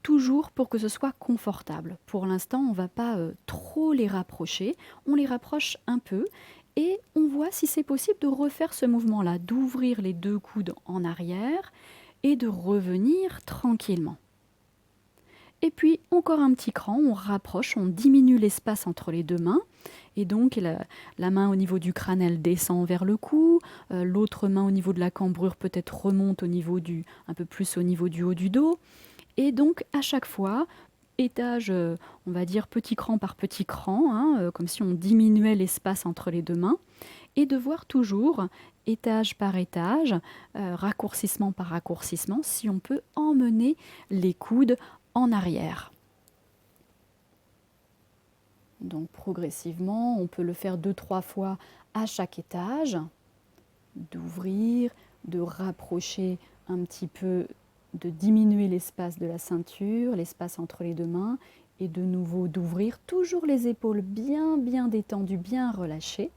toujours pour que ce soit confortable. Pour l'instant, on ne va pas trop les rapprocher, on les rapproche un peu et on voit si c'est possible de refaire ce mouvement-là, d'ouvrir les deux coudes en arrière et de revenir tranquillement. Et puis encore un petit cran, on rapproche, on diminue l'espace entre les deux mains. Et donc la main au niveau du crâne, elle descend vers le cou. L'autre main au niveau de la cambrure peut-être remonte un peu plus au niveau du haut du dos. Et donc à chaque fois, étage, on va dire petit cran par petit cran, hein, comme si on diminuait l'espace entre les deux mains. Et de voir toujours, étage par étage, raccourcissement par raccourcissement, si on peut emmener les coudes en arrière. Donc progressivement, on peut le faire 2-3 fois à chaque étage, d'ouvrir, de rapprocher un petit peu, de diminuer l'espace de la ceinture, l'espace entre les deux mains, et de nouveau d'ouvrir, toujours les épaules bien bien détendues, bien relâchées.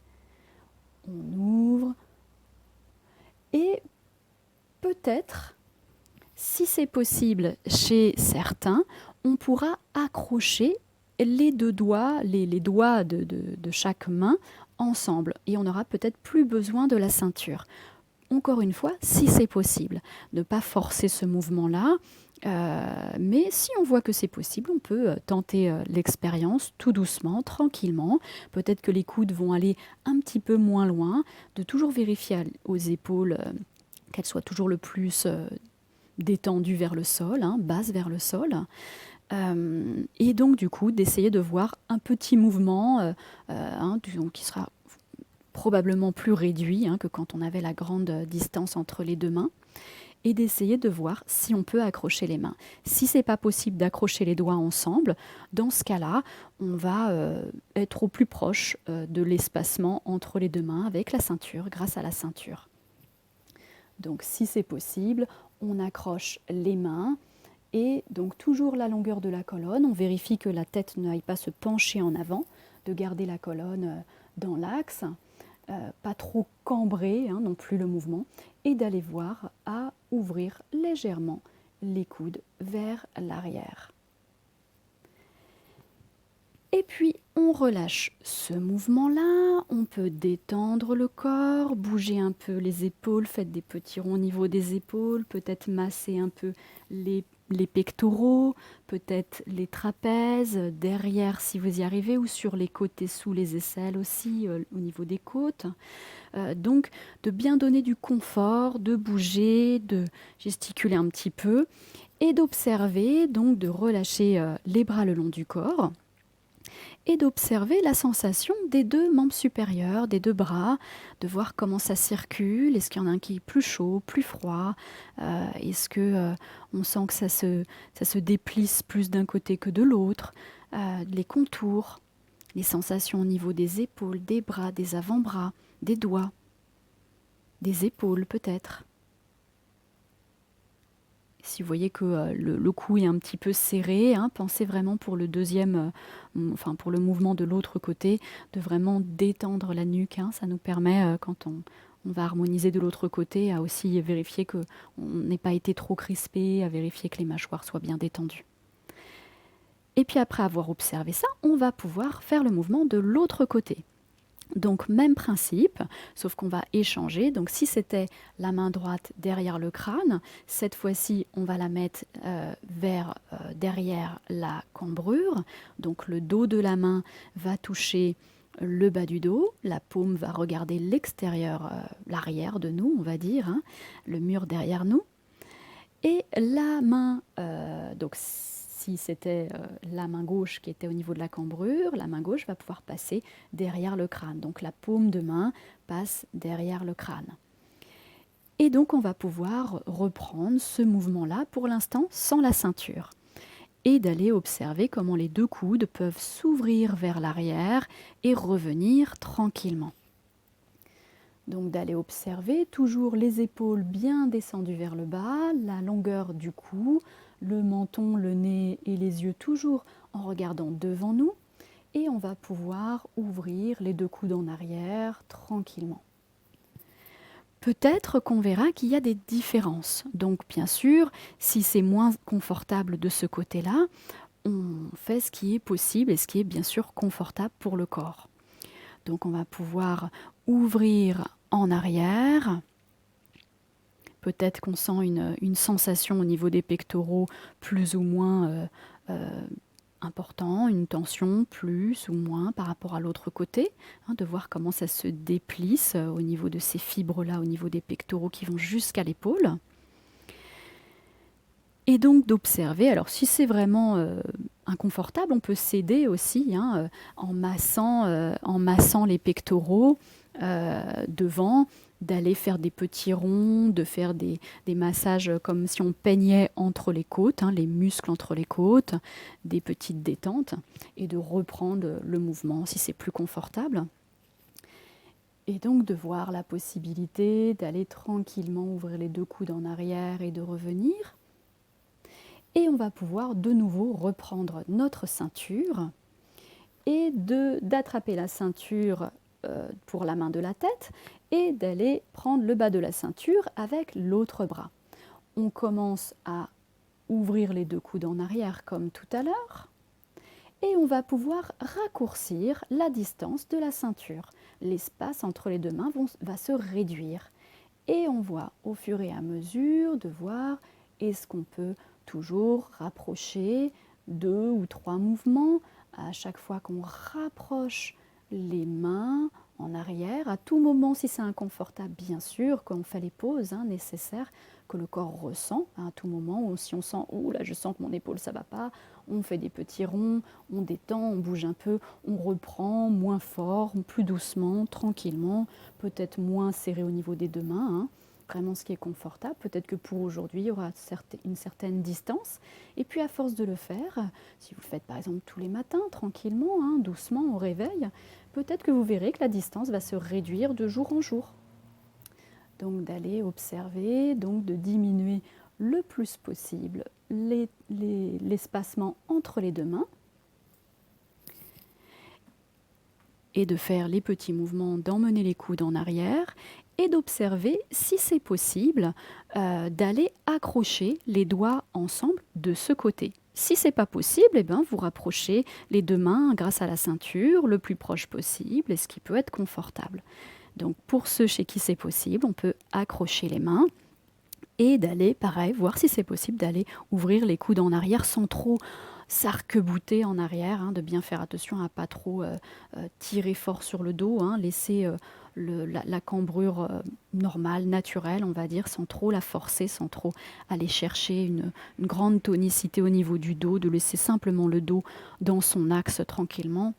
On ouvre et peut-être, si c'est possible chez certains, on pourra accrocher les deux doigts, les doigts de chaque main ensemble et on n'aura peut-être plus besoin de la ceinture. Encore une fois, si c'est possible, ne pas forcer ce mouvement-là, mais si on voit que c'est possible, on peut tenter l'expérience tout doucement, tranquillement. Peut-être que les coudes vont aller un petit peu moins loin, de toujours vérifier aux épaules qu'elles soient toujours le plus détendues vers le sol, hein, basses vers le sol. Et donc du coup d'essayer de voir un petit mouvement qui sera probablement plus réduit que quand on avait la grande distance entre les deux mains, et d'essayer de voir si on peut accrocher les mains. Si c'est pas possible d'accrocher les doigts ensemble, dans ce cas-là, on va être au plus proche de l'espacement entre les deux mains avec la ceinture, grâce à la ceinture. Donc si c'est possible, on accroche les mains et donc toujours la longueur de la colonne. On vérifie que la tête n'aille pas se pencher en avant, de garder la colonne dans l'axe. Pas trop cambrer non plus le mouvement, et d'aller voir à ouvrir légèrement les coudes vers l'arrière. Et puis on relâche ce mouvement-là, on peut détendre le corps, bouger un peu les épaules, faites des petits ronds au niveau des épaules, peut-être masser un peu les pectoraux, peut-être les trapèzes, derrière si vous y arrivez, ou sur les côtés sous les aisselles aussi, au niveau des côtes. Donc de bien donner du confort, de bouger, de gesticuler un petit peu, et d'observer, donc de relâcher les bras le long du corps, et d'observer la sensation des deux membres supérieurs, des deux bras, de voir comment ça circule, est-ce qu'il y en a un qui est plus chaud, plus froid, est-ce que on sent que ça se déplisse plus d'un côté que de l'autre, les contours, les sensations au niveau des épaules, des bras, des avant-bras, des doigts, des épaules peut-être. Si vous voyez que le cou est un petit peu serré, pensez vraiment pour le deuxième, pour le mouvement de l'autre côté, de vraiment détendre la nuque. Ça nous permet, quand on va harmoniser de l'autre côté, à aussi vérifier qu'on n'ait pas été trop crispé, à vérifier que les mâchoires soient bien détendues. Et puis après avoir observé ça, on va pouvoir faire le mouvement de l'autre côté. Donc même principe, sauf qu'on va échanger. Donc si c'était la main droite derrière le crâne, cette fois-ci on va la mettre derrière la cambrure. Donc le dos de la main va toucher le bas du dos, la paume va regarder l'extérieur, l'arrière de nous, on va dire, le mur derrière nous. Et la main, donc si c'était la main gauche qui était au niveau de la cambrure, la main gauche va pouvoir passer derrière le crâne. Donc la paume de main passe derrière le crâne. Et donc on va pouvoir reprendre ce mouvement-là, pour l'instant sans la ceinture. Et d'aller observer comment les deux coudes peuvent s'ouvrir vers l'arrière et revenir tranquillement. Donc d'aller observer toujours les épaules bien descendues vers le bas, la longueur du cou, le menton, le nez et les yeux toujours en regardant devant nous. Et on va pouvoir ouvrir les deux coudes en arrière tranquillement. Peut-être qu'on verra qu'il y a des différences. Donc bien sûr, si c'est moins confortable de ce côté-là, on fait ce qui est possible et ce qui est bien sûr confortable pour le corps. Donc on va pouvoir ouvrir en arrière. Peut-être qu'on sent une sensation au niveau des pectoraux plus ou moins important, une tension plus ou moins par rapport à l'autre côté, hein, de voir comment ça se déplisse au niveau de ces fibres-là, au niveau des pectoraux qui vont jusqu'à l'épaule. Et donc d'observer, alors si c'est vraiment inconfortable, on peut s'aider aussi, hein, en massant les pectoraux devant, d'aller faire des petits ronds, de faire des massages comme si on peignait entre les côtes, hein, les muscles entre les côtes, des petites détentes, et de reprendre le mouvement si c'est plus confortable. Et donc de voir la possibilité d'aller tranquillement ouvrir les deux coudes en arrière et de revenir. Et on va pouvoir de nouveau reprendre notre ceinture et d'attraper la ceinture pour la main de la tête et d'aller prendre le bas de la ceinture avec l'autre bras. On commence à ouvrir les deux coudes en arrière comme tout à l'heure et on va pouvoir raccourcir la distance de la ceinture. L'espace entre les deux mains va se réduire et on voit au fur et à mesure de voir est-ce qu'on peut toujours rapprocher 2 ou 3 mouvements à chaque fois qu'on rapproche les mains en arrière. À tout moment, si c'est inconfortable, bien sûr, quand on fait les pauses nécessaires, que le corps ressent à tout moment, ou si on sent, ouh là je sens que mon épaule ça va pas, on fait des petits ronds, on détend, on bouge un peu, on reprend moins fort, plus doucement, tranquillement, peut-être moins serré au niveau des deux mains, vraiment ce qui est confortable. Peut-être que pour aujourd'hui, il y aura une certaine distance. Et puis à force de le faire, si vous le faites par exemple tous les matins, tranquillement, doucement au réveil, peut-être que vous verrez que la distance va se réduire de jour en jour. Donc d'aller observer, donc de diminuer le plus possible l'espacement entre les deux mains et de faire les petits mouvements d'emmener les coudes en arrière et d'observer si c'est possible d'aller accrocher les doigts ensemble de ce côté. Si ce n'est pas possible, eh ben, vous rapprochez les deux mains grâce à la ceinture le plus proche possible et ce qui peut être confortable. Donc pour ceux chez qui c'est possible, on peut accrocher les mains et d'aller, pareil, voir si c'est possible d'aller ouvrir les coudes en arrière sans trop s'arc-bouter en arrière, de bien faire attention à ne pas trop tirer fort sur le dos, laisser la cambrure normale, naturelle, on va dire, sans trop la forcer, sans trop aller chercher une grande tonicité au niveau du dos, de laisser simplement le dos dans son axe tranquillement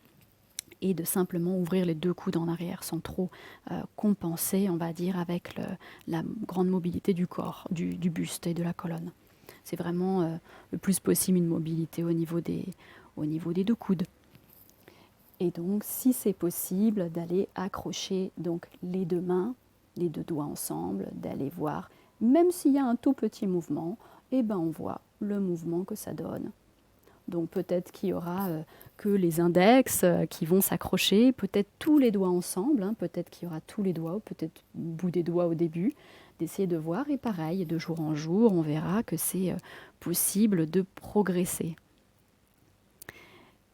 et de simplement ouvrir les deux coudes en arrière sans trop compenser, on va dire, avec la grande mobilité du corps, du buste et de la colonne. C'est vraiment le plus possible une mobilité au niveau des deux coudes. Et donc, si c'est possible, d'aller accrocher donc les deux mains, les deux doigts ensemble, d'aller voir, même s'il y a un tout petit mouvement, eh ben on voit le mouvement que ça donne. Donc peut-être qu'il y aura que les index qui vont s'accrocher, peut-être tous les doigts ensemble, peut-être qu'il y aura tous les doigts, ou peut-être le bout des doigts au début, d'essayer de voir. Et pareil, de jour en jour, on verra que c'est possible de progresser.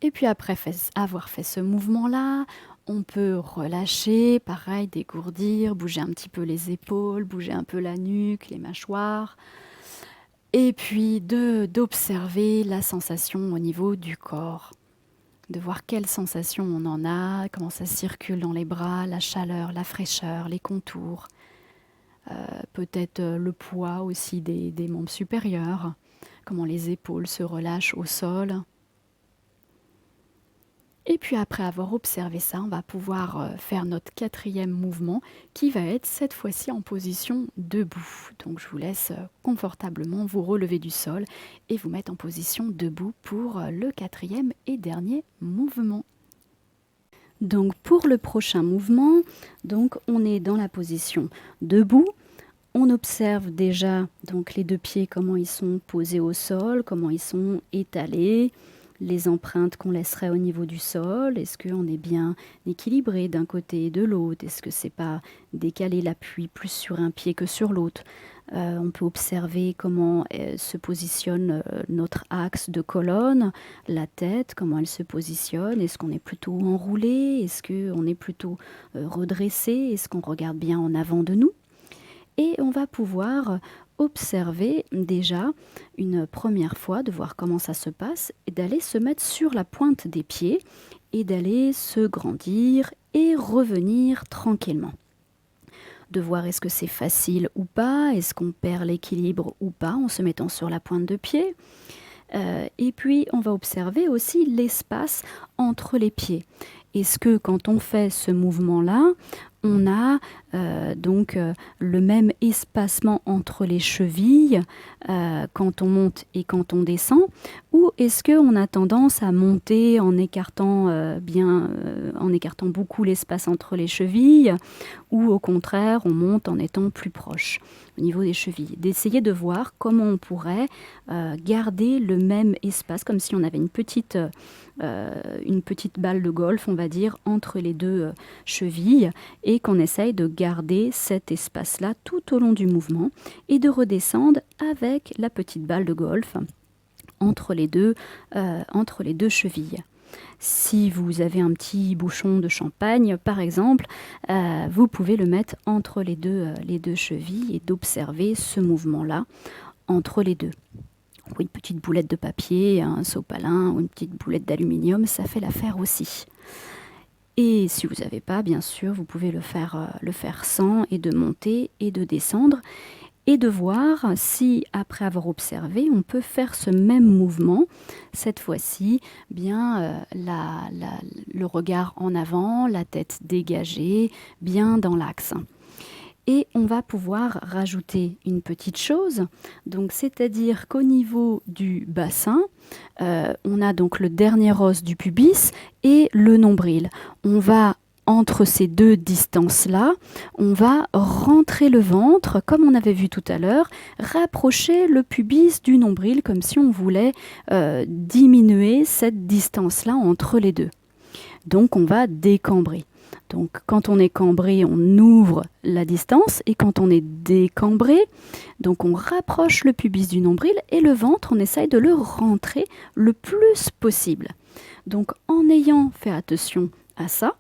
Et puis après avoir fait ce mouvement-là, on peut relâcher, pareil, dégourdir, bouger un petit peu les épaules, bouger un peu la nuque, les mâchoires. Et puis d'observer la sensation au niveau du corps, de voir quelle sensation on en a, comment ça circule dans les bras, la chaleur, la fraîcheur, les contours, peut-être le poids aussi des membres supérieurs, comment les épaules se relâchent au sol. Et puis après avoir observé ça, on va pouvoir faire notre quatrième mouvement qui va être cette fois-ci en position debout. Donc je vous laisse confortablement vous relever du sol et vous mettre en position debout pour le quatrième et dernier mouvement. Donc pour le prochain mouvement, donc on est dans la position debout. On observe déjà donc les deux pieds, comment ils sont posés au sol, comment ils sont étalés, les empreintes qu'on laisserait au niveau du sol. Est-ce qu'on est bien équilibré d'un côté et de l'autre? Est-ce que c'est pas décalé l'appui plus sur un pied que sur l'autre? On peut observer comment se positionne notre axe de colonne, la tête, comment elle se positionne. Est-ce qu'on est plutôt enroulé? Est-ce qu'on est plutôt redressé? Est-ce qu'on regarde bien en avant de nous? Et on va pouvoir observer déjà une première fois, de voir comment ça se passe, et d'aller se mettre sur la pointe des pieds et d'aller se grandir et revenir tranquillement. De voir est-ce que c'est facile ou pas, est-ce qu'on perd l'équilibre ou pas en se mettant sur la pointe de pied. Et puis on va observer aussi l'espace entre les pieds. Est-ce que quand on fait ce mouvement-là, on a le même espacement entre les chevilles quand on monte et quand on descend, ou est-ce qu'on a tendance à monter en écartant en écartant beaucoup l'espace entre les chevilles, ou au contraire on monte en étant plus proche au niveau des chevilles. D'essayer de voir comment on pourrait garder le même espace, comme si on avait une petite balle de golf, on va dire, entre les deux chevilles, et qu'on essaye de garder cet espace-là tout au long du mouvement et de redescendre avec la petite balle de golf entre les deux chevilles. Si vous avez un petit bouchon de champagne, par exemple, vous pouvez le mettre entre les deux chevilles et d'observer ce mouvement-là entre les deux. Ou une petite boulette de papier, un sopalin ou une petite boulette d'aluminium, ça fait l'affaire aussi. Et si vous n'avez pas, bien sûr, vous pouvez le faire sans, et de monter et de descendre, et de voir si, après avoir observé, on peut faire ce même mouvement, cette fois-ci, bien le regard en avant, la tête dégagée, bien dans l'axe. Et on va pouvoir rajouter une petite chose, donc c'est-à-dire qu'au niveau du bassin, on a donc le dernier os du pubis et le nombril. On va, entre ces deux distances-là, on va rentrer le ventre, comme on avait vu tout à l'heure, rapprocher le pubis du nombril, comme si on voulait diminuer cette distance-là entre les deux. Donc on va décambrer. Donc quand on est cambré, on ouvre la distance, et quand on est décambré, donc on rapproche le pubis du nombril, et le ventre, on essaye de le rentrer le plus possible. Donc en ayant fait attention à ça,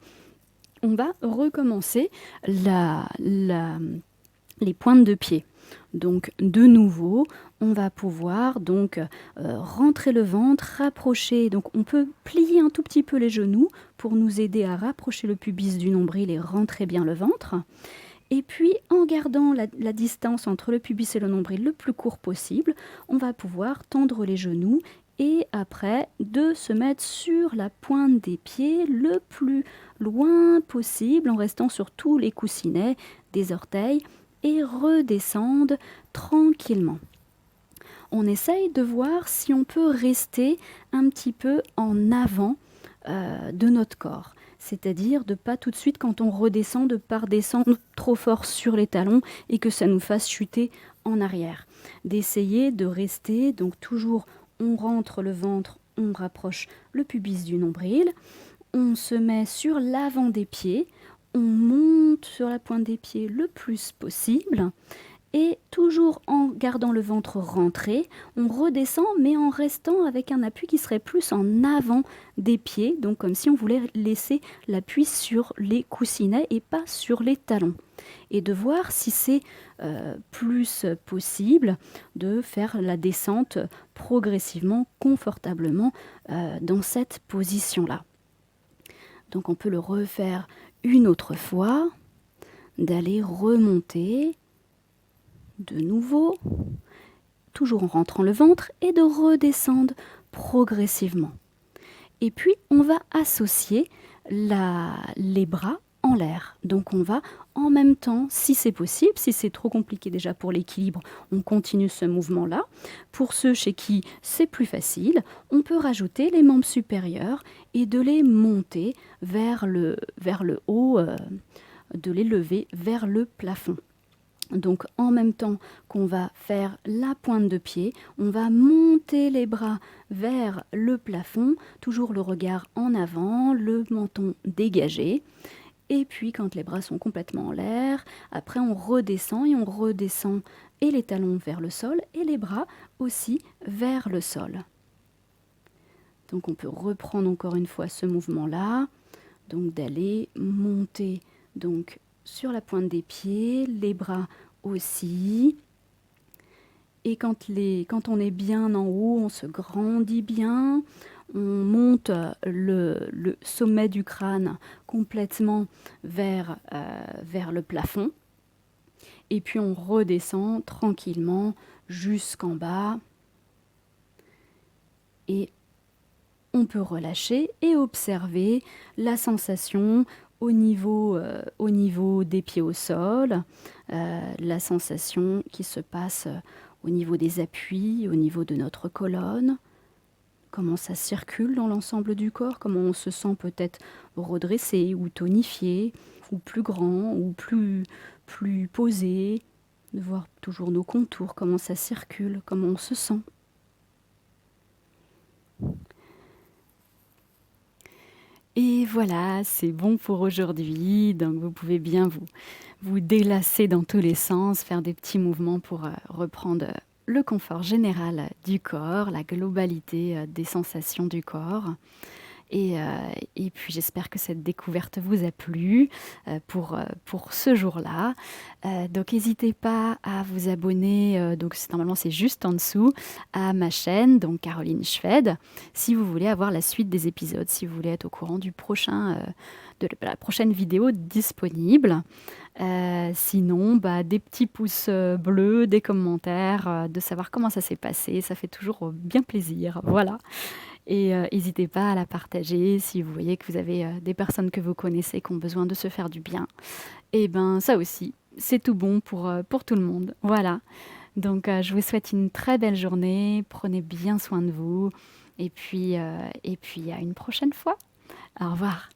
on va recommencer les pointes de pied. Donc de nouveau, on va pouvoir rentrer le ventre, rapprocher. Donc on peut plier un tout petit peu les genoux pour nous aider à rapprocher le pubis du nombril et rentrer bien le ventre. Et puis en gardant la distance entre le pubis et le nombril le plus court possible, on va pouvoir tendre les genoux, et après de se mettre sur la pointe des pieds le plus loin possible en restant sur tous les coussinets des orteils, et redescendre tranquillement. On essaye de voir si on peut rester un petit peu en avant de notre corps. C'est-à-dire de pas tout de suite, quand on redescend, de ne pas redescendre trop fort sur les talons et que ça nous fasse chuter en arrière. D'essayer de rester, donc toujours on rentre le ventre, on rapproche le pubis du nombril, on se met sur l'avant des pieds, on monte sur la pointe des pieds le plus possible, et toujours en gardant le ventre rentré, on redescend, mais en restant avec un appui qui serait plus en avant des pieds, donc comme si on voulait laisser l'appui sur les coussinets et pas sur les talons. Et de voir si c'est plus possible de faire la descente progressivement, confortablement dans cette position-là. Donc on peut le refaire une autre fois, d'aller remonter de nouveau, toujours en rentrant le ventre, et de redescendre progressivement. Et puis on va associer les bras en l'air. Donc on va en même temps, si c'est possible, si c'est trop compliqué déjà pour l'équilibre, on continue ce mouvement-là. Pour ceux chez qui c'est plus facile, on peut rajouter les membres supérieurs et de les monter vers le haut, de les lever vers le plafond. Donc en même temps qu'on va faire la pointe de pied, on va monter les bras vers le plafond, toujours le regard en avant, le menton dégagé. Et puis quand les bras sont complètement en l'air, après on redescend et les talons vers le sol et les bras aussi vers le sol. Donc on peut reprendre encore une fois ce mouvement-là, donc d'aller monter donc sur la pointe des pieds, les bras aussi, Et quand on est bien en haut, on se grandit bien, on monte le sommet du crâne complètement vers le plafond. Et puis on redescend tranquillement jusqu'en bas. Et on peut relâcher et observer la sensation au niveau des pieds au sol, la sensation qui se passe au niveau des appuis, au niveau de notre colonne, comment ça circule dans l'ensemble du corps, comment on se sent peut-être redressé ou tonifié, ou plus grand, ou plus posé, de voir toujours nos contours, comment ça circule, comment on se sent. Et voilà, c'est bon pour aujourd'hui. Donc vous pouvez bien vous délasser dans tous les sens, faire des petits mouvements pour reprendre le confort général du corps, la globalité des sensations du corps. Et puis j'espère que cette découverte vous a plu pour ce jour-là. Donc n'hésitez pas à vous abonner, normalement c'est juste en dessous, à ma chaîne, donc Caroline Schwed, si vous voulez avoir la suite des épisodes, si vous voulez être au courant de la prochaine vidéo disponible. Sinon, des petits pouces bleus, des commentaires, de savoir comment ça s'est passé, ça fait toujours bien plaisir. Voilà. Et n'hésitez pas à la partager si vous voyez que vous avez des personnes que vous connaissez qui ont besoin de se faire du bien. Et ben ça aussi, c'est tout bon pour tout le monde. Voilà. Donc je vous souhaite une très belle journée. Prenez bien soin de vous. Et puis à une prochaine fois. Au revoir.